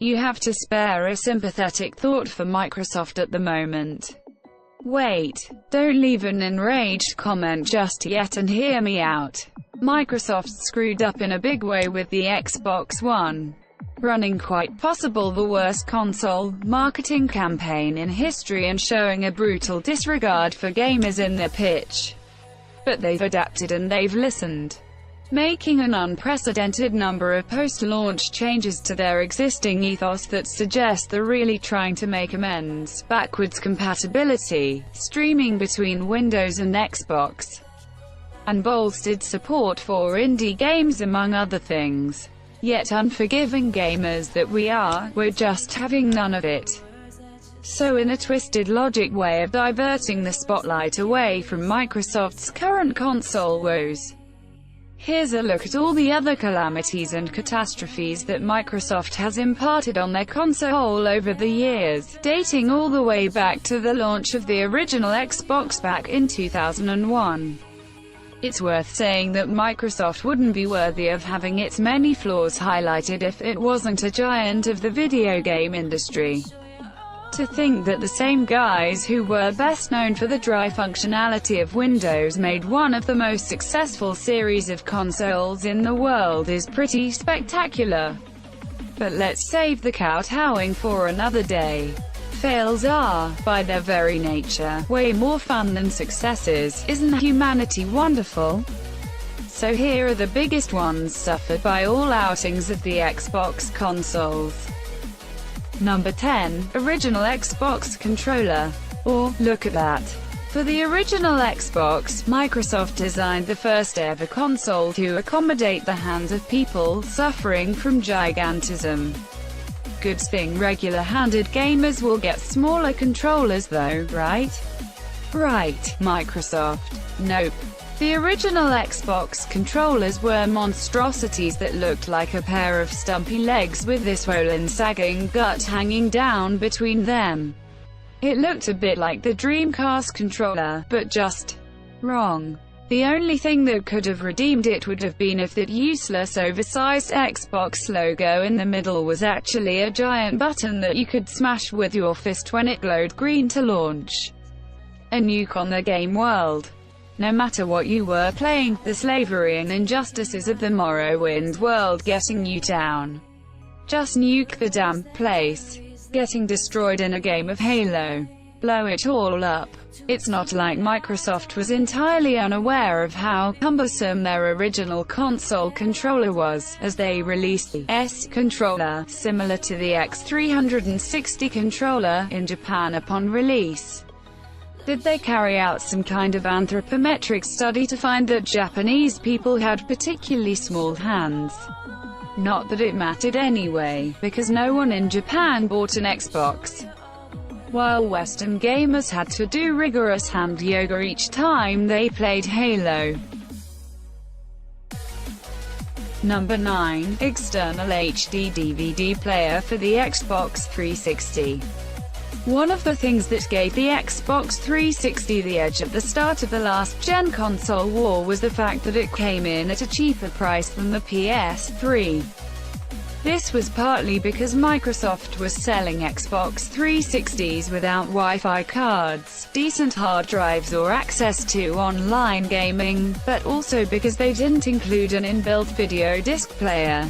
You have to spare a sympathetic thought for Microsoft at the moment. Wait, don't leave an enraged comment just yet and hear me out. Microsoft screwed up in a big way with the Xbox One, running quite possible the worst console marketing campaign in history and showing a brutal disregard for gamers in their pitch. But they've adapted and they've listened, making an unprecedented number of post-launch changes to their existing ethos that suggest they're really trying to make amends. Backwards compatibility, streaming between Windows and Xbox, and bolstered support for indie games among other things. Yet unforgiving gamers that we are, we're just having none of it. So in a twisted logic way of diverting the spotlight away from Microsoft's current console woes, here's a look at all the other calamities and catastrophes that Microsoft has imparted on their console over the years, dating all the way back to the launch of the original Xbox back in 2001. It's worth saying that Microsoft wouldn't be worthy of having its many flaws highlighted if it wasn't a giant of the video game industry. To think that the same guys who were best known for the dry functionality of Windows made one of the most successful series of consoles in the world is pretty spectacular. But let's save the kowtowing for another day. Fails are, by their very nature, way more fun than successes. Isn't humanity wonderful? So here are the biggest ones suffered by all outings of the Xbox consoles. Number 10. Original Xbox controller. Or, look at that. For the original Xbox, Microsoft designed the first ever console to accommodate the hands of people suffering from gigantism. Good thing regular-handed gamers will get smaller controllers though, right? Right, Microsoft. Nope. The original Xbox controllers were monstrosities that looked like a pair of stumpy legs with this swollen sagging gut hanging down between them. It looked a bit like the Dreamcast controller, but just wrong. The only thing that could have redeemed it would have been if that useless oversized Xbox logo in the middle was actually a giant button that you could smash with your fist when it glowed green to launch a nuke on the game world. No matter what you were playing, the slavery and injustices of the Morrowind world getting you down. Just nuke the damn place. Getting destroyed in a game of Halo. Blow it all up. It's not like Microsoft was entirely unaware of how cumbersome their original console controller was, as they released the S controller, similar to the X360 controller, in Japan upon release. Did they carry out some kind of anthropometric study to find that Japanese people had particularly small hands? Not that it mattered anyway, because no one in Japan bought an Xbox. While Western gamers had to do rigorous hand yoga each time they played Halo. Number 9. External HD DVD player for the Xbox 360. One of the things that gave the Xbox 360 the edge at the start of the last-gen console war was the fact that it came in at a cheaper price than the PS3. This was partly because Microsoft was selling Xbox 360s without Wi-Fi cards, decent hard drives or access to online gaming, but also because they didn't include an inbuilt video disc player.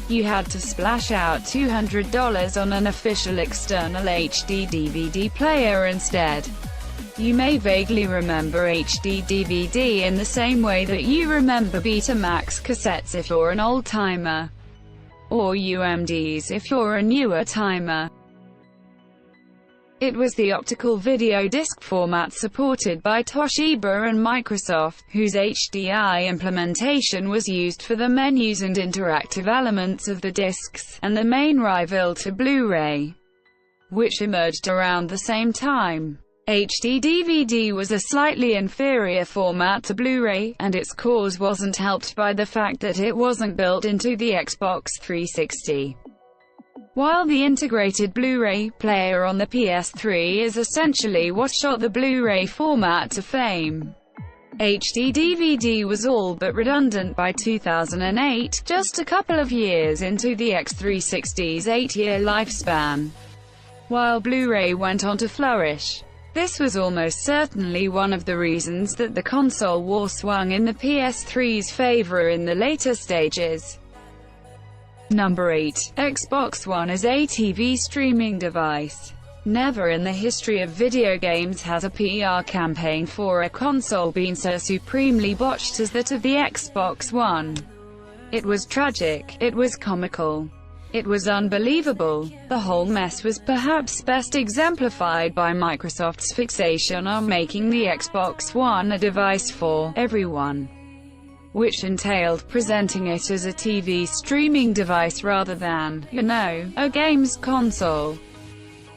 You had to splash out $200 on an official external HD DVD player instead. You may vaguely remember HD DVD in the same way that you remember Betamax cassettes if you're an old-timer, or UMDs if you're a newer timer. It was the optical video disc format supported by Toshiba and Microsoft, whose HDI implementation was used for the menus and interactive elements of the discs, and the main rival to Blu-ray, which emerged around the same time. HD DVD was a slightly inferior format to Blu-ray, and its cause wasn't helped by the fact that it wasn't built into the Xbox 360. While the integrated Blu-ray player on the PS3 is essentially what shot the Blu-ray format to fame, HD DVD was all but redundant by 2008, just a couple of years into the X360's 8-year lifespan, while Blu-ray went on to flourish. This was almost certainly one of the reasons that the console war swung in the PS3's favor in the later stages. Number 8. Xbox One as a TV streaming device. Never in the history of video games has a PR campaign for a console been so supremely botched as that of the Xbox One. It was tragic, it was comical, it was unbelievable. The whole mess was perhaps best exemplified by Microsoft's fixation on making the Xbox One a device for everyone, which entailed presenting it as a TV streaming device rather than, a games console.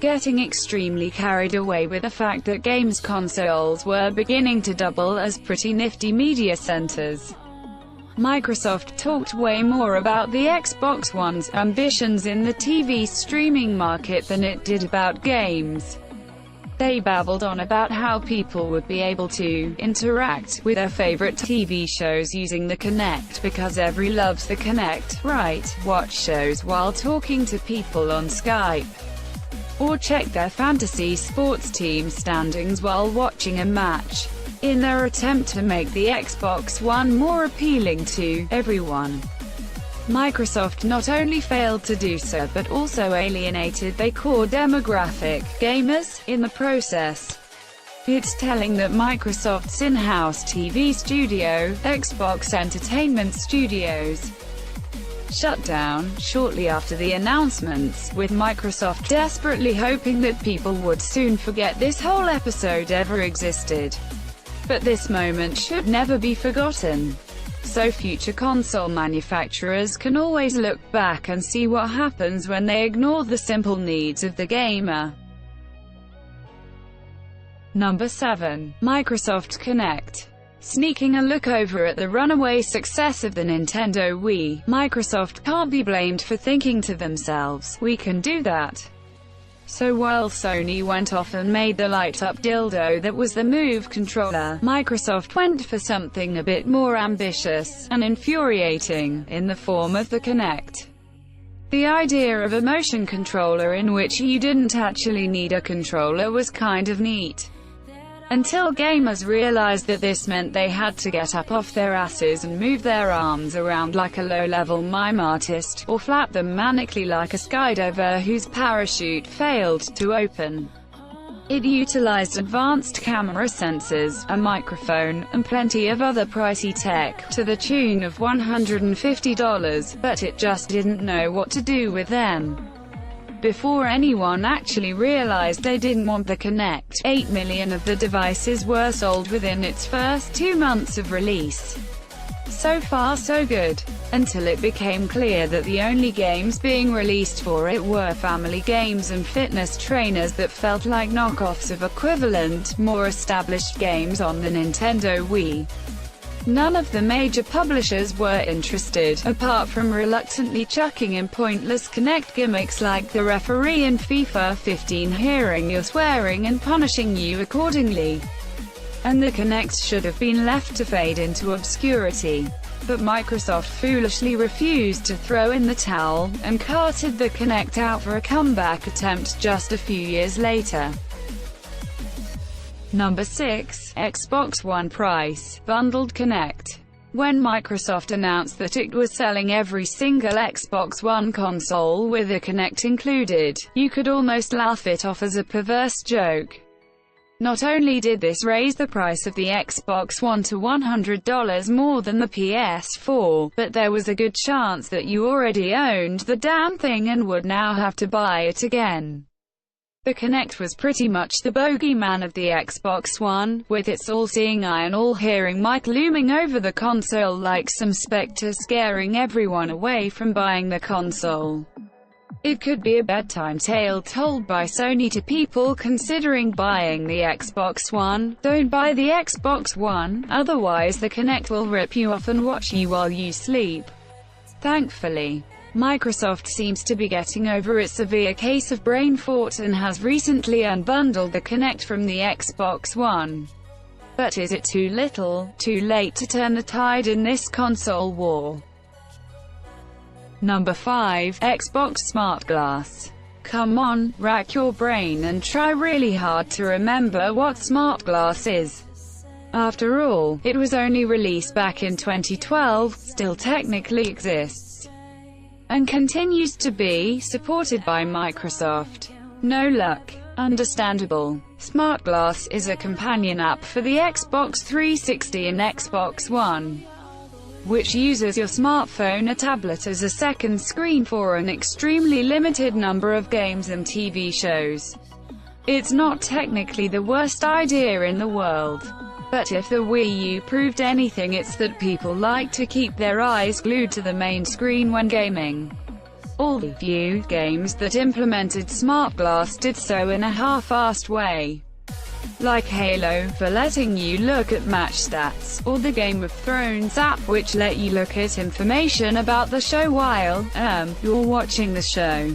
Getting extremely carried away with the fact that games consoles were beginning to double as pretty nifty media centers. Microsoft talked way more about the Xbox One's ambitions in the TV streaming market than it did about games. They babbled on about how people would be able to interact with their favorite TV shows using the Kinect because every loves the Kinect, right? Watch shows while talking to people on Skype, or check their fantasy sports team standings while watching a match, in their attempt to make the Xbox One more appealing to everyone. Microsoft not only failed to do so but also alienated their core demographic, gamers, in the process. It's telling that Microsoft's in-house TV studio, Xbox Entertainment Studios, shut down shortly after the announcements, with Microsoft desperately hoping that people would soon forget this whole episode ever existed. But this moment should never be forgotten, so future console manufacturers can always look back and see what happens when they ignore the simple needs of the gamer. Number 7. Microsoft Kinect. Sneaking a look over at the runaway success of the Nintendo Wii, Microsoft can't be blamed for thinking to themselves, "We can do that." So while Sony went off and made the light-up dildo that was the Move controller, Microsoft went for something a bit more ambitious and infuriating, in the form of the Kinect. The idea of a motion controller in which you didn't actually need a controller was kind of neat, until gamers realized that this meant they had to get up off their asses and move their arms around like a low-level mime artist, or flap them manically like a skydiver whose parachute failed to open. It utilized advanced camera sensors, a microphone, and plenty of other pricey tech, to the tune of $150, but it just didn't know what to do with them. Before anyone actually realized they didn't want the Kinect, 8 million of the devices were sold within its first 2 months of release. So far so good, until it became clear that the only games being released for it were family games and fitness trainers that felt like knockoffs of equivalent, more established games on the Nintendo Wii. None of the major publishers were interested, apart from reluctantly chucking in pointless Kinect gimmicks like the referee in FIFA 15 hearing your swearing and punishing you accordingly. And the Kinect should have been left to fade into obscurity. But Microsoft foolishly refused to throw in the towel, and carted the Kinect out for a comeback attempt just a few years later. Number 6. Xbox One price. Bundled Kinect. When Microsoft announced that it was selling every single Xbox One console with a Kinect included, you could almost laugh it off as a perverse joke. Not only did this raise the price of the Xbox One to $100 more than the PS4, but there was a good chance that you already owned the damn thing and would now have to buy it again. The Kinect was pretty much the bogeyman of the Xbox One, with its all-seeing eye and all-hearing mic looming over the console like some specter scaring everyone away from buying the console. It could be a bedtime tale told by Sony to people considering buying the Xbox One. Don't buy the Xbox One, otherwise the Kinect will rip you off and watch you while you sleep. Thankfully, Microsoft seems to be getting over its severe case of brain fart and has recently unbundled the Kinect from the Xbox One. But is it too little, too late to turn the tide in this console war? Number 5. Xbox SmartGlass. Come on, rack your brain and try really hard to remember what SmartGlass is. After all, it was only released back in 2012, still technically exists, and continues to be supported by Microsoft. No luck. Understandable. SmartGlass is a companion app for the Xbox 360 and Xbox One, which uses your smartphone or tablet as a second screen for an extremely limited number of games and TV shows. It's not technically the worst idea in the world. But if the Wii U proved anything, it's that people like to keep their eyes glued to the main screen when gaming. All the few games that implemented SmartGlass did so in a half-assed way, like Halo, for letting you look at match stats, or the Game of Thrones app, which let you look at information about the show while, you're watching the show.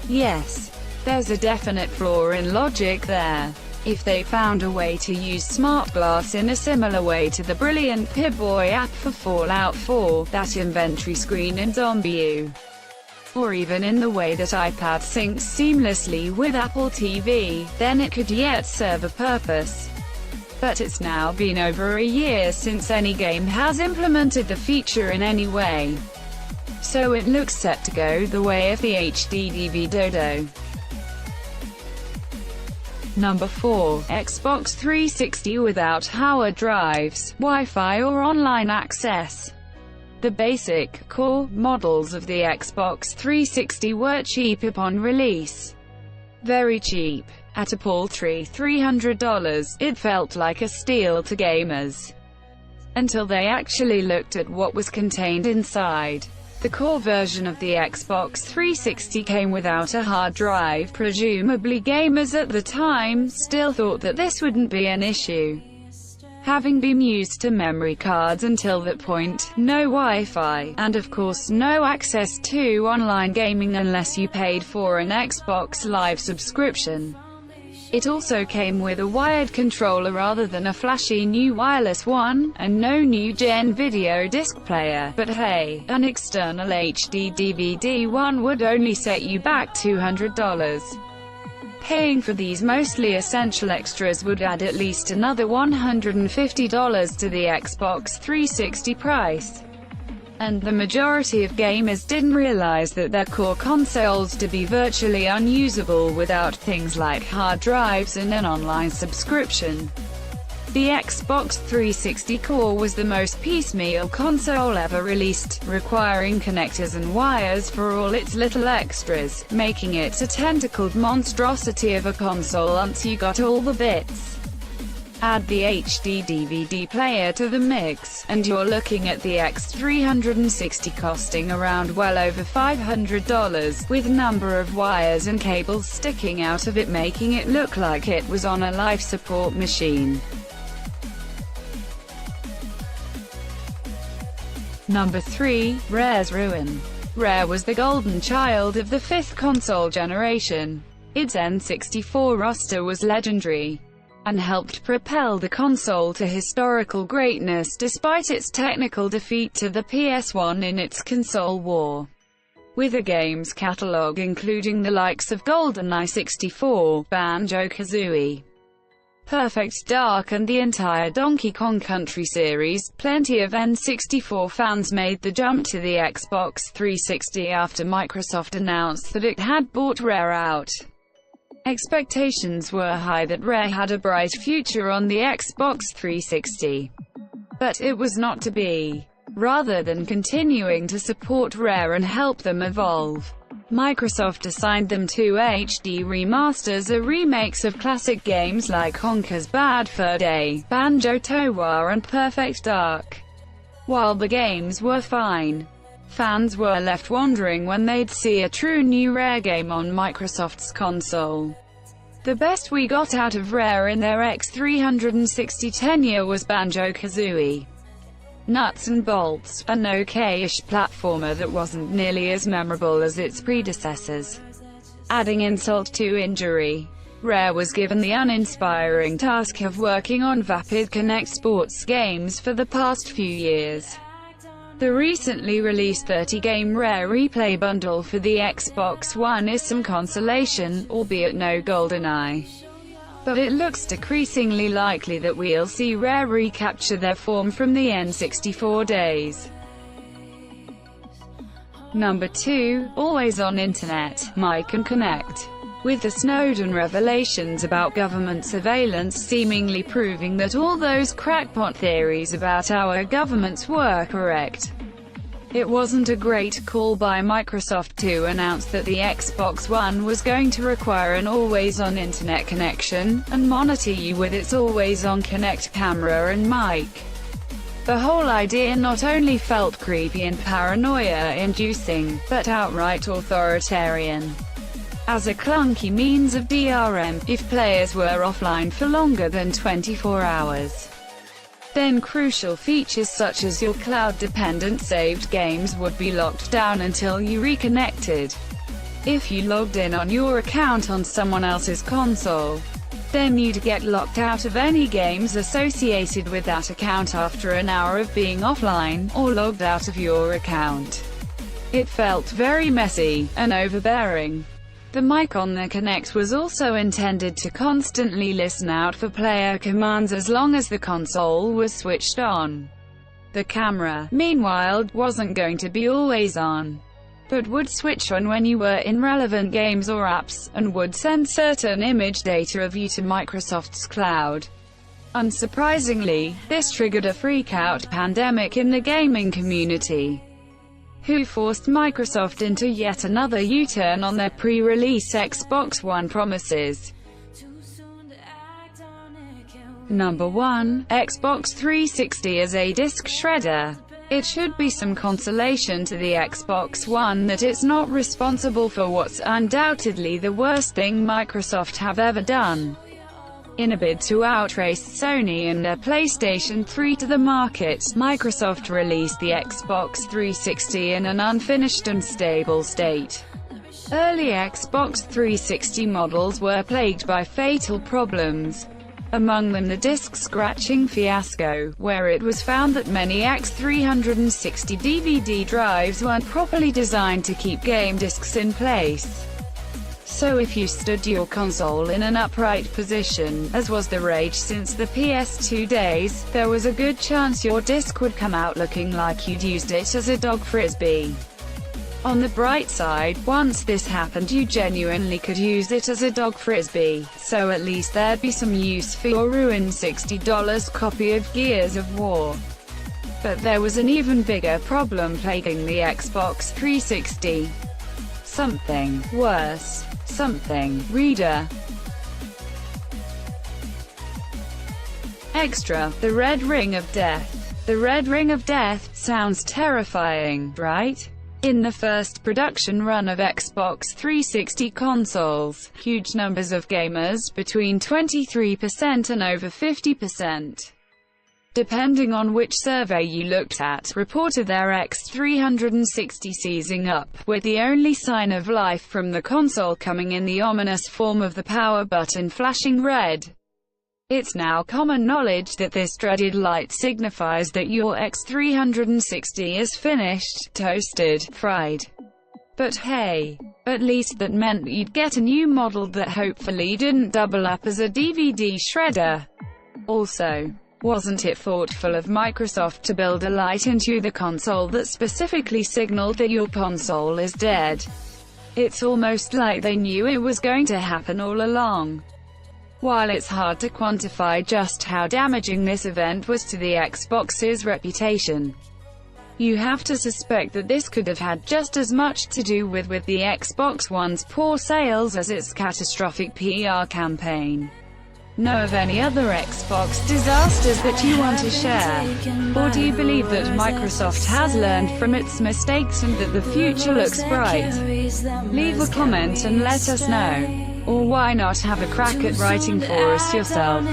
Yes, there's a definite flaw in logic there. If they found a way to use SmartGlass in a similar way to the brilliant Pip-Boy app for Fallout 4, that inventory screen in ZombiU, or even in the way that iPad syncs seamlessly with Apple TV, then it could yet serve a purpose. But it's now been over a year since any game has implemented the feature in any way, so it looks set to go the way of the HD DVD Dodo. Number 4. Xbox 360 without hard drives, Wi-Fi or online access. The basic, core models of the Xbox 360 were cheap upon release. Very cheap. At a paltry $300, it felt like a steal to gamers, until they actually looked at what was contained inside. The core version of the Xbox 360 came without a hard drive. Presumably gamers at the time still thought that this wouldn't be an issue, having been used to memory cards until that point, no Wi-Fi, and of course no access to online gaming unless you paid for an Xbox Live subscription. It also came with a wired controller rather than a flashy new wireless one, and no new-gen video disc player, but hey, an external HD DVD one would only set you back $200. Paying for these mostly essential extras would add at least another $150 to the Xbox 360 price. And the majority of gamers didn't realize that their core consoles to be virtually unusable without things like hard drives and an online subscription. The Xbox 360 core was the most piecemeal console ever released, requiring connectors and wires for all its little extras, making it a tentacled monstrosity of a console once you got all the bits. Add the HD DVD player to the mix, and you're looking at the X360 costing around well over $500, with a number of wires and cables sticking out of it, making it look like it was on a life support machine. Number 3. Rare's ruin. Rare was the golden child of the fifth console generation. Its N64 roster was legendary, and helped propel the console to historical greatness despite its technical defeat to the PS1 in its console war. With a games catalog including the likes of GoldenEye 64, Banjo-Kazooie, Perfect Dark and the entire Donkey Kong Country series, plenty of N64 fans made the jump to the Xbox 360 after Microsoft announced that it had bought Rare out. Expectations were high that Rare had a bright future on the Xbox 360. But it was not to be. Rather than continuing to support Rare and help them evolve, Microsoft assigned them two HD remasters or remakes of classic games like Conker's Bad Fur Day, Banjo-Tooie and Perfect Dark. While the games were fine, fans were left wondering when they'd see a true new Rare game on Microsoft's console. The best we got out of Rare in their X360 tenure was Banjo-Kazooie. Nuts and bolts, an okay-ish platformer that wasn't nearly as memorable as its predecessors. Adding insult to injury, Rare was given the uninspiring task of working on Vapid Connect sports games for the past few years. The recently released 30-game Rare Replay bundle for the Xbox One is some consolation, albeit no GoldenEye. But it looks decreasingly likely that we'll see Rare recapture their form from the N64 days. Number 2. Always on Internet, Mic and Connect. With the Snowden revelations about government surveillance seemingly proving that all those crackpot theories about our governments were correct, it wasn't a great call by Microsoft to announce that the Xbox One was going to require an always-on internet connection, and monitor you with its always-on Connect camera and mic. The whole idea not only felt creepy and paranoia-inducing, but outright authoritarian. As a clunky means of DRM, if players were offline for longer than 24 hours. Then crucial features such as your cloud-dependent saved games would be locked down until you reconnected. If you logged in on your account on someone else's console, then you'd get locked out of any games associated with that account after an hour of being offline, or logged out of your account. It felt very messy, and overbearing. The mic on the Kinect was also intended to constantly listen out for player commands as long as the console was switched on. The camera, meanwhile, wasn't going to be always on, but would switch on when you were in relevant games or apps, and would send certain image data of you to Microsoft's cloud. Unsurprisingly, this triggered a freak-out pandemic in the gaming community, who forced Microsoft into yet another U-turn on their pre-release Xbox One promises. Number 1. Xbox 360 as a disk shredder. It should be some consolation to the Xbox One that it's not responsible for what's undoubtedly the worst thing Microsoft have ever done. In a bid to outrace Sony and their PlayStation 3 to the market, Microsoft released the Xbox 360 in an unfinished and stable state. Early Xbox 360 models were plagued by fatal problems, among them the disc scratching fiasco, where it was found that many X360 DVD drives weren't properly designed to keep game discs in place. So if you stood your console in an upright position, as was the rage since the PS2 days, there was a good chance your disc would come out looking like you'd used it as a dog frisbee. On the bright side, once this happened you genuinely could use it as a dog frisbee, so at least there'd be some use for your ruined $60 copy of Gears of War. But there was an even bigger problem plaguing the Xbox 360. Something worse. Something. Reader. Extra. The Red Ring of Death. The Red Ring of Death sounds terrifying, right? In the first production run of Xbox 360 consoles, huge numbers of gamers, between 23% and over 50%, depending on which survey you looked at, reported their X360 seizing up, with the only sign of life from the console coming in the ominous form of the power button flashing red. It's now common knowledge that this dreaded light signifies that your X360 is finished, toasted, fried. But hey, at least that meant you'd get a new model that hopefully didn't double up as a DVD shredder. Also, wasn't it thoughtful of Microsoft to build a light into the console that specifically signaled that your console is dead? It's almost like they knew it was going to happen all along. While it's hard to quantify just how damaging this event was to the Xbox's reputation, you have to suspect that this could have had just as much to do with the Xbox One's poor sales as its catastrophic PR campaign. Know of any other Xbox disasters that you want to share? Or do you believe that Microsoft has learned from its mistakes and that the future looks bright? Leave a comment and let us know. Or why not have a crack at writing for us yourself?